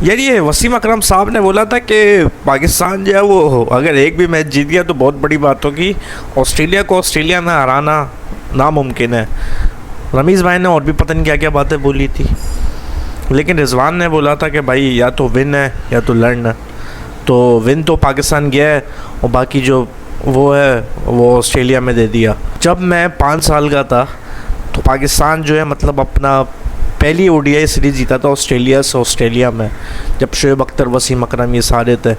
यार ये वसीम अकरम साहब ने बोला था कि पाकिस्तान जो है वो अगर एक भी मैच जीत गया तो बहुत बड़ी बात होगी। ऑस्ट्रेलिया को ऑस्ट्रेलिया में हराना नामुमकिन है। रमीज़ भाई ने और भी पता नहीं क्या क्या बातें बोली थी, लेकिन रिजवान ने बोला था कि भाई या तो विन है या तो लर्न है। तो विन तो पाकिस्तान गया है और बाकी जो वो है वो ऑस्ट्रेलिया में दे दिया। जब मैं 5 साल का था तो पाकिस्तान जो है मतलब अपना पहली ओडीआई सीरीज़ जीता था ऑस्ट्रेलिया में, जब शोएब अख्तर, वसीम अकरम ये सारे थे।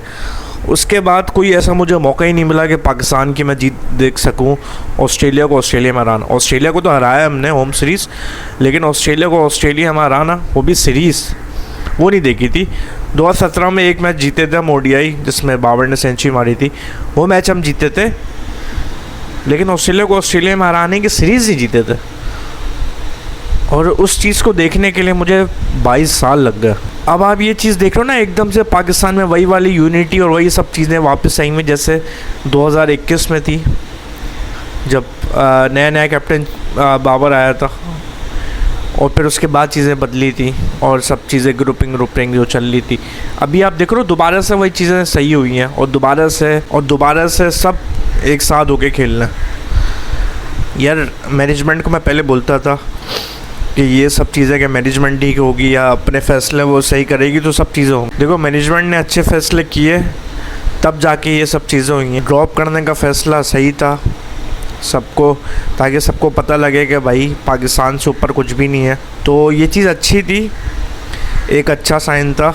उसके बाद कोई ऐसा मुझे मौका ही नहीं मिला कि पाकिस्तान की मैं जीत देख सकूं। ऑस्ट्रेलिया को ऑस्ट्रेलिया में हराना, ऑस्ट्रेलिया को तो हराया हमने होम सीरीज़, लेकिन ऑस्ट्रेलिया को ऑस्ट्रेलिया में हराना, वो भी सीरीज़, वो नहीं देखी थी। 2017 में एक मैच जीते थे हम ओडीआई जिसमें बाबर ने सेंचुरी मारी थी, वो मैच हम जीते थे, लेकिन ऑस्ट्रेलिया को ऑस्ट्रेलिया में हराने की सीरीज़ ही जीते थे। और उस चीज़ को देखने के लिए मुझे 22 साल लग गए। अब आप ये चीज़ देख रहे हो ना, एकदम से पाकिस्तान में वही वाली यूनिटी और वही सब चीज़ें वापस आई में जैसे 2021 में थी, जब नया कैप्टन बाबर आया था और फिर उसके बाद चीज़ें बदली थी और सब चीज़ें ग्रुपिंग जो चल रही थी। अभी आप देख रहे हो दोबारा से वही चीज़ें सही हुई हैं और दोबारा से सब एक साथ होके खेलना। यार मैनेजमेंट को मैं पहले बोलता था कि ये सब चीज़ें कि मैनेजमेंट ठीक होगी या अपने फ़ैसले वो सही करेगी तो सब चीज़ें होंगी। देखो मैनेजमेंट ने अच्छे फ़ैसले किए तब जाके ये सब चीज़ें हुई हैं। ड्रॉप करने का फ़ैसला सही था सबको, ताकि सबको पता लगे कि भाई पाकिस्तान से ऊपर कुछ भी नहीं है। तो ये चीज़ अच्छी थी, एक अच्छा साइन था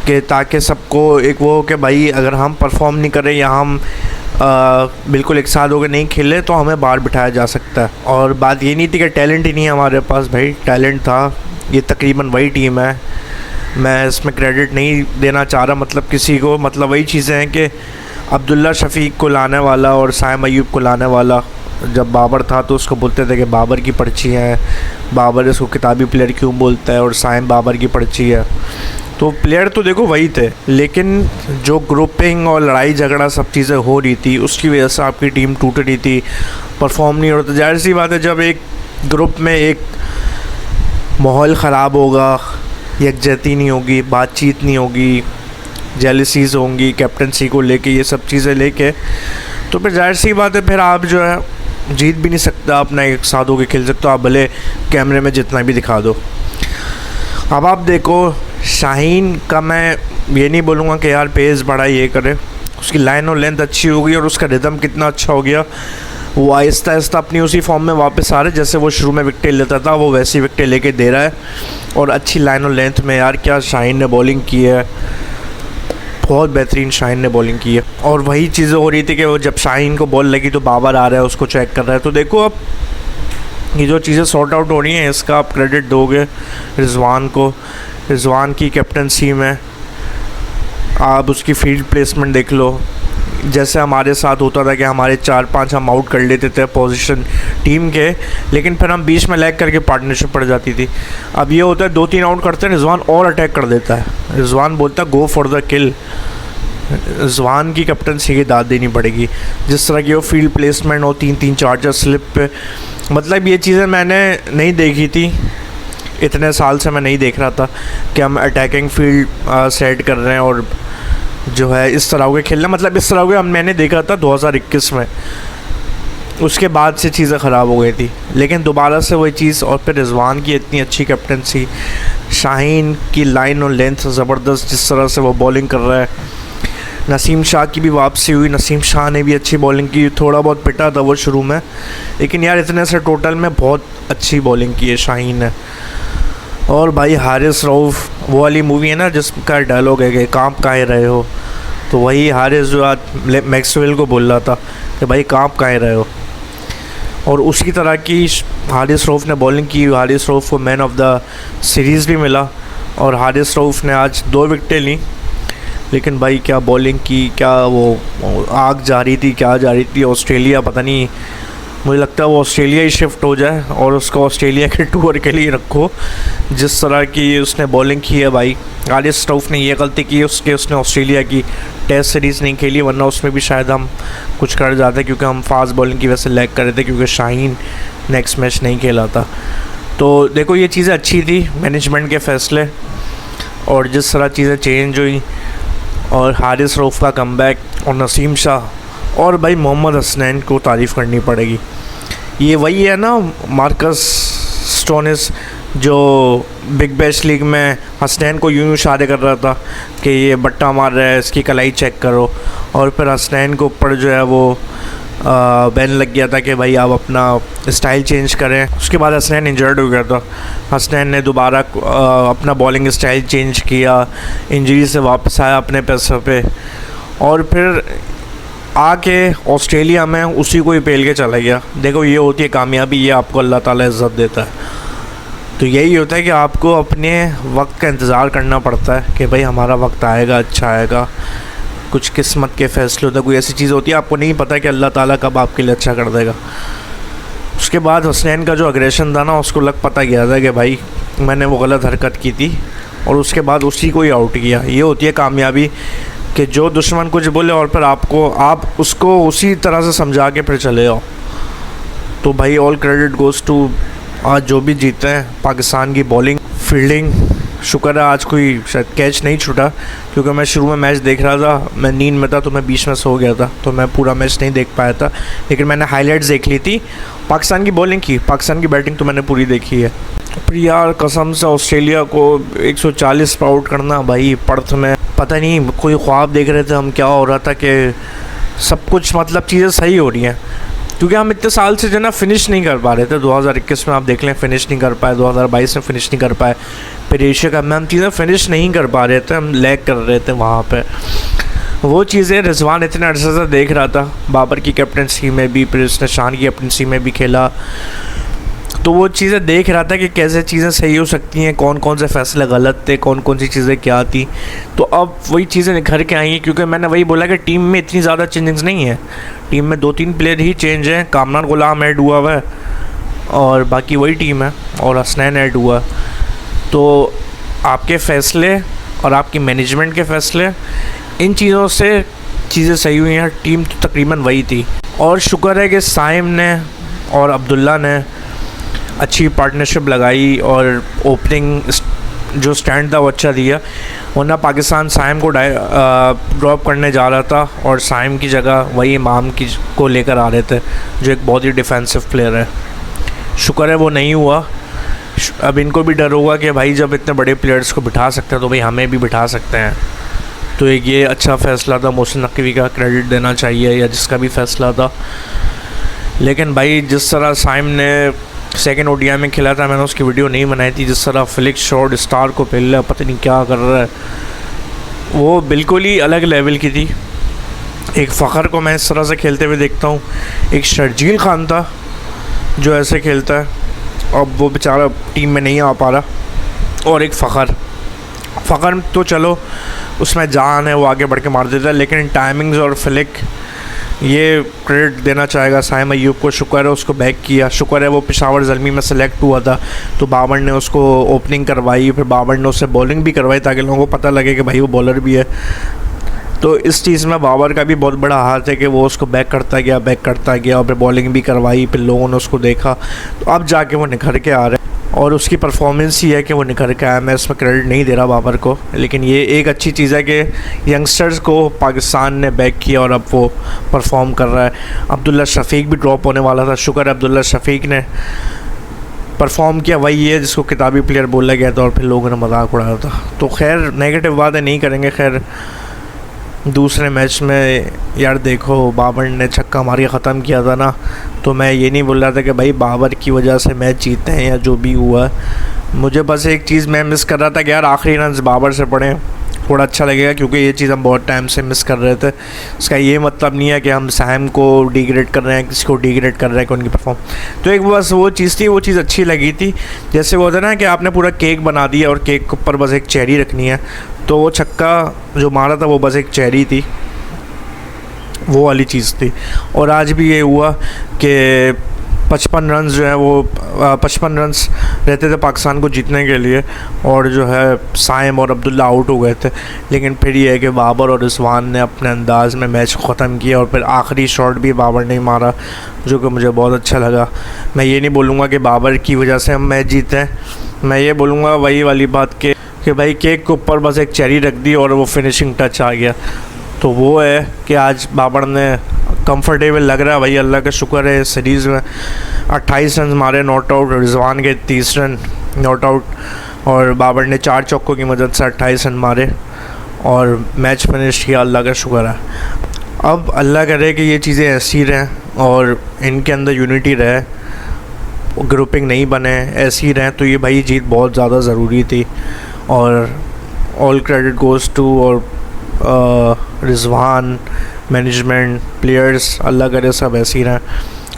कि ताकि सबको एक वो हो कि भाई अगर हम परफॉर्म नहीं करें या हम बिल्कुल एक साथ होकर नहीं खेले तो हमें बाहर बिठाया जा सकता है। और बात ये नहीं थी कि टैलेंट ही नहीं है हमारे पास, भाई टैलेंट था। ये तकरीबन वही टीम है, मैं इसमें क्रेडिट नहीं देना चाह रहा मतलब किसी को, मतलब वही चीज़ें हैं कि अब्दुल्ला शफीक को लाने वाला और साइम अयूब को लाने वाला, जब बाबर था तो उसको बोलते थे कि बाबर की पर्ची है, बाबर इसको किताबी प्लेयर क्यों बोलता है और साइम बाबर की पर्ची है। तो प्लेयर तो देखो वही थे, लेकिन जो ग्रुपिंग और लड़ाई झगड़ा सब चीज़ें हो रही थी उसकी वजह से आपकी टीम टूट रही थी, परफॉर्म नहीं हो रहा था। जाहिर सी बात है जब एक ग्रुप में एक माहौल ख़राब होगा, यकजहती नहीं होगी, बातचीत नहीं होगी, जेलसीज़ होंगी कैप्टनसी को लेके, ये सब चीज़ें लेके, तो फिर जाहिर सी बात है फिर आप जो है जीत भी नहीं सकता, अपना एक साथ होकर खेल सकते हो आप, भले कैमरे में जितना भी दिखा दो। अब आप देखो शाहीन का मैं ये नहीं बोलूँगा कि यार पेस बढ़ा ये करे, उसकी लाइन और लेंथ अच्छी हो गई और उसका रिदम कितना अच्छा हो गया। वो आहिस्ता आहिस्ता अपनी उसी फॉर्म में वापस आ रहे, जैसे वो शुरू में विकेट लेता था वो वैसी विकेट लेके दे रहा है और अच्छी लाइन और लेंथ में। यार क्या शाहीन ने बॉलिंग की है, बहुत बेहतरीन शाहीन ने बॉलिंग की है। और वही चीज़ें हो रही थी कि वो जब शाहीन को बॉल लगी तो बाबर आ रहा है उसको चेक कर रहा है। तो देखो अब ये जो चीज़ें सॉर्ट आउट हो रही हैं इसका आप क्रेडिट दोगे रिजवान को। रिजवान की कैप्टनसी में आप उसकी फील्ड प्लेसमेंट देख लो, जैसे हमारे साथ होता था कि हमारे 4-5 हम आउट कर लेते थे पोजीशन टीम के, लेकिन फिर हम बीच में लैग करके पार्टनरशिप पड़ जाती थी। अब ये होता है 2-3 आउट करते हैं, रिजवान और अटैक कर देता है, रिजवान बोलता है गो फॉर द किल। रिजवान की कैप्टनसी की दाद देनी पड़ेगी, जिस तरह की वो फील्ड प्लेसमेंट हो 3-3 4 स्लिप पे, मतलब ये चीज़ें मैंने नहीं देखी थी, इतने साल से मैं नहीं देख रहा था कि हम अटैकिंग फील्ड सेट कर रहे हैं और जो है इस तरह के खेलना, मतलब इस तरह के मैंने देखा था 2021 में, उसके बाद से चीज़ें ख़राब हो गई थी। लेकिन दोबारा से वही चीज़, और फिर रिजवान की इतनी अच्छी कैप्टनसी, शाहीन की लाइन और लेंथ ज़बरदस्त, जिस तरह से वो बॉलिंग कर रहा है। नसीम शाह की भी वापसी हुई, नसीम शाह ने भी अच्छी बॉलिंग की, थोड़ा बहुत पिटा था वो शुरू में, लेकिन यार इतने से टोटल में बहुत अच्छी बॉलिंग की है शाहीन ने। और भाई हारिस रऊफ़, वो वाली मूवी है ना जिसका डायलॉग है कि काम काहे रहे हो, तो वही हारिस जो आज मैक्सवेल को बोल रहा था कि भाई काम काहे रहे हो, और उसी तरह की हारिस रऊफ़ ने बॉलिंग की। हारिस रऊफ़ को मैन ऑफ द सीरीज़ भी मिला और हारिस रऊफ़ ने आज 2 विकेटें ली, लेकिन भाई क्या बॉलिंग की, क्या वो आग जा रही थी। ऑस्ट्रेलिया पता नहीं, मुझे लगता है वो ऑस्ट्रेलिया ही शिफ्ट हो जाए और उसको ऑस्ट्रेलिया के टूर के लिए रखो, जिस तरह की उसने बॉलिंग की है। भाई हारिस रऊफ़ ने ये गलती की उसने ऑस्ट्रेलिया की टेस्ट सीरीज़ नहीं खेली, वरना उसमें भी शायद हम कुछ कर जाते, क्योंकि हम फास्ट बॉलिंग की वजह से लैग कर रहे थे, क्योंकि शाहीन नेक्स्ट मैच नहीं खेला था। तो देखो ये चीज़ें अच्छी थी, मैनेजमेंट के फ़ैसले और जिस तरह चीज़ें चेंज हुई, और हारिस रऊफ़ का कमबैक और नसीम शाह और भाई मोहम्मद हसनैन को तारीफ़ करनी पड़ेगी। ये वही है ना मार्कस स्टोनिस जो बिग बैश लीग में हसनैन को यूं इशारे कर रहा था कि ये बट्टा मार रहा है, इसकी कलाई चेक करो, और फिर हसनैन के ऊपर जो है वो बैन लग गया था कि भाई आप अपना स्टाइल चेंज करें। उसके बाद हसनैन इंजर्ड हो गया था, हसनैन ने दोबारा अपना बॉलिंग स्टाइल चेंज किया, इंजरी से वापस आया अपने पैसों पे, और फिर आके ऑस्ट्रेलिया में उसी को ही पेल के चला गया। देखो ये होती है कामयाबी, ये आपको अल्लाह ताला इज़्ज़त देता है। तो यही होता है कि आपको अपने वक्त का इंतज़ार करना पड़ता है कि भाई हमारा वक्त आएगा, अच्छा आएगा। कुछ किस्मत के फ़ैसले होते हैं, कोई ऐसी चीज़ होती है आपको नहीं पता कि अल्लाह ताला कब आपके लिए अच्छा कर देगा। उसके बाद हसनैन का जो अग्रेशन था ना, उसको पता गया था कि भाई मैंने वो गलत हरकत की थी, और उसके बाद उसी को ही आउट किया। ये होती है कामयाबी कि जो दुश्मन कुछ बोले और फिर आप उसको उसी तरह से समझा के फिर चले आओ। तो भाई ऑल क्रेडिट गोज़ टू आज जो भी जीते हैं पाकिस्तान की बॉलिंग, फील्डिंग। शुक्र है आज कोई शायद कैच नहीं छूटा, क्योंकि मैं शुरू में मैच देख रहा था, मैं नींद में था तो मैं बीच में सो गया था, तो मैं पूरा मैच नहीं देख पाया था, लेकिन मैंने हाइलाइट्स देख ली थी पाकिस्तान की बॉलिंग की। पाकिस्तान की बैटिंग तो मैंने पूरी देखी है। पर यार कसम से ऑस्ट्रेलिया को 140 पर आउट करना, भाई पर्थ में पता नहीं कोई ख्वाब देख रहे थे हम, क्या हो रहा था कि सब कुछ मतलब चीज़ें सही हो रही हैं, क्योंकि हम इतने साल से जो ना फिनिश नहीं कर पा रहे थे। 2021 में आप देख लें फिनिश नहीं कर पाए, 2022 में फिनिश नहीं कर पाए, फिर एशिया कप में हम चीज़ें फिनिश नहीं कर पा रहे थे, हम लैग कर रहे थे वहाँ पे। वो चीज़ें रिजवान इतने अरसे से देख रहा था, बाबर की कैप्टनसी में भी, फिर उसने शान की कैप्टनसी में भी खेला, तो वो चीज़ें देख रहा था कि कैसे चीज़ें सही हो सकती हैं, कौन कौन से फ़ैसले गलत थे, कौन कौन सी चीज़ें क्या थी। तो अब वही चीज़ें निखर के आई हैं, क्योंकि मैंने वही बोला कि टीम में इतनी ज़्यादा चेंजेस नहीं है, टीम में 2-3 प्लेयर ही चेंज हैं। कामरान गुलाम ऐड हुआ हुआ है और बाकी वही टीम है, और हसनैन ऐड हुआ। तो आपके फ़ैसले और आपकी मैनेजमेंट के फ़ैसले, इन चीज़ों से चीज़ें सही हुई हैं। टीम तो तकरीबन वही थी, और शुक्र है कि साइम ने और अब्दुल्ला ने अच्छी पार्टनरशिप लगाई और ओपनिंग जो स्टैंड था वो अच्छा दिया, वरना पाकिस्तान साइम को ड्रॉप करने जा रहा था, और साइम की जगह वही इमाम की को लेकर आ रहे थे, जो एक बहुत ही डिफेंसिव प्लेयर है। शुक्र है वो नहीं हुआ। अब इनको भी डर होगा कि भाई जब इतने बड़े प्लेयर्स को बिठा सकते हैं तो भाई हमें भी बिठा सकते हैं। तो एक ये अच्छा फ़ैसला था, मोहसिन नकवी का क्रेडिट देना चाहिए, या जिसका भी फ़ैसला था। लेकिन भाई जिस तरह साइम ने सेकंड ओडीआई में खेला था, मैंने उसकी वीडियो नहीं बनाई थी, जिस तरह फ्लिक शॉट स्टार को पहले रहा, पता नहीं क्या कर रहा है, वो बिल्कुल ही अलग लेवल की थी। एक फ़खर को मैं इस तरह से खेलते हुए देखता हूँ, एक शर्जील खान था जो ऐसे खेलता है, अब वो बेचारा टीम में नहीं आ पा रहा, और एक फ़खर तो चलो उसमें जान है, वो आगे बढ़ के मार देता है, लेकिन टाइमिंग्स और फ्लिक, ये क्रेडिट देना चाहेगा साइम अयूब को। शुक्र है उसको बैक किया, शुक्र है वो पेशावर ज़ल्मी में सेलेक्ट हुआ था, तो बाबर ने उसको ओपनिंग करवाई, फिर बाबर ने उससे बॉलिंग भी करवाई ताकि लोगों को पता लगे कि भाई वो बॉलर भी है। तो इस चीज़ में बाबर का भी बहुत बड़ा हाथ है कि वो उसको बैक करता गया और फिर बॉलिंग भी करवाई, फिर लोगों ने उसको देखा, तो अब जाके वो निखर के आ रहे हैं, और उसकी परफॉर्मेंस ही है कि वो निखर के आया। मैं इसमें क्रेडिट नहीं दे रहा बाबर को, लेकिन ये एक अच्छी चीज़ है कि यंगस्टर्स को पाकिस्तान ने बैक किया और अब वो परफॉर्म कर रहा है। अब्दुल्ला शफीक भी ड्रॉप होने वाला था, शुक्र है अब्दुल्ला शफीक ने परफॉर्म किया, वही है जिसको किताबी प्लेयर बोला गया था और फिर लोगों ने मजाक उड़ाया था। तो खैर नेगेटिव बातें नहीं करेंगे। खैर दूसरे मैच में यार देखो बाबर ने छक्का मार के ख़त्म किया था ना, तो मैं ये नहीं बोल रहा था कि भाई बाबर की वजह से मैच जीते हैं या जो भी हुआ है। मुझे बस एक चीज़ मैं मिस कर रहा था कि यार आखिरी रन बाबर से पड़े, थोड़ा अच्छा लगेगा, क्योंकि ये चीज़ हम बहुत टाइम से मिस कर रहे थे। इसका ये मतलब नहीं है कि हम साइम को डिग्रेड कर रहे हैं, किसी को डिग्रेड कर रहे हैं कि उनकी परफॉर्म, तो एक बस वो चीज़ थी, वो चीज़ अच्छी लगी थी। जैसे वो होता है ना कि आपने पूरा केक बना दिया और केक के ऊपर बस एक चेरी रखनी है, तो वो छक्का जो मारा था वो बस एक चेरी थी, वो वाली चीज़ थी। और आज भी ये हुआ कि 55 रन जो है वो 55 रन्स रहते थे पाकिस्तान को जीतने के लिए, और जो है साइम और अब्दुल्ला आउट हो गए थे। लेकिन फिर ये है कि बाबर और रिजवान ने अपने अंदाज में मैच ख़त्म किया, और फिर आखिरी शॉट भी बाबर ने मारा, जो कि मुझे बहुत अच्छा लगा। मैं ये नहीं बोलूँगा कि बाबर की वजह से हम मैच जीते हैं, मैं ये बोलूँगा वही वाली बात कि भाई केक के ऊपर बस एक चेरी रख दी और वो फिनिशिंग टच आ गया। तो वो है कि आज बाबर ने कंफर्टेबल लग रहा है भाई, अल्लाह का शुक्र है। इस सीरीज़ में 28 रन मारे नॉट आउट, रिजवान के 30 रन नॉट आउट, और बाबर ने 4 चौकों की मदद से 28 रन मारे और मैच फिनिश किया, अल्लाह का शुक्र है। अब अल्लाह करे कि ये चीज़ें ऐसी रहें और इनके अंदर यूनिटी रहे, ग्रुपिंग नहीं बने, ऐसी ही रहें, तो ये भाई जीत बहुत ज़्यादा ज़रूरी थी। और ऑल क्रेडिट गोज़ टू और रिजवान, मैनेजमेंट, प्लेयर्स, अल्लाह करे सब ऐसे ही रहें।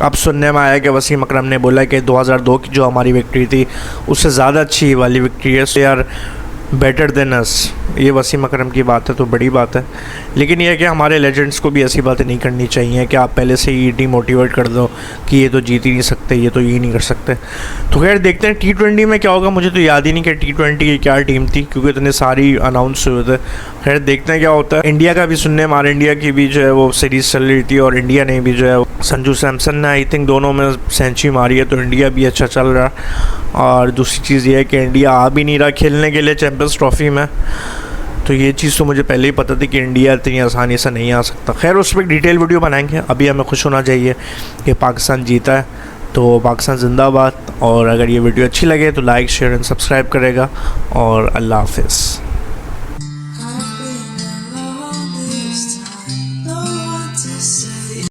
अब सुनने में आया कि वसीम अकरम ने बोला कि 2002 की जो हमारी विक्ट्री थी उससे ज़्यादा अच्छी वाली विक्ट्री है, सो यार बेटर देन अस। ये वसीम अकरम की बात है तो बड़ी बात है, लेकिन यह है कि हमारे लेजेंड्स को भी ऐसी बातें नहीं करनी चाहिए कि आप पहले से ही डीमोटिवेट कर दो कि ये तो जीत ही नहीं सकते, ये तो ये नहीं कर सकते। तो खैर देखते हैं T20 में क्या होगा। मुझे तो याद ही नहीं कि T20 की क्या टीम थी, क्योंकि इतने सारी अनाउंस हुए थे। खैर देखते हैं क्या होता है। इंडिया का भी सुनने में, इंडिया की भी जो है वो सीरीज़ चल रही थी, और इंडिया ने भी जो है संजू सैमसन ने आई थिंक दोनों में सेंचुरी मारी है, तो इंडिया भी अच्छा चल रहा है। और दूसरी चीज़ ये है कि इंडिया आ भी नहीं रहा खेलने के लिए चैम्पियंस ट्रॉफ़ी में, तो ये चीज़ तो मुझे पहले ही पता थी कि इंडिया इतनी आसानी से नहीं आ सकता। खैर उस पर एक डिटेल वीडियो बनाएंगे। अभी हमें खुश होना चाहिए कि पाकिस्तान जीता है, तो पाकिस्तान जिंदाबाद। और अगर ये वीडियो अच्छी लगे तो लाइक, शेयर एंड सब्सक्राइब करेगा, और अल्लाह हाफिज़।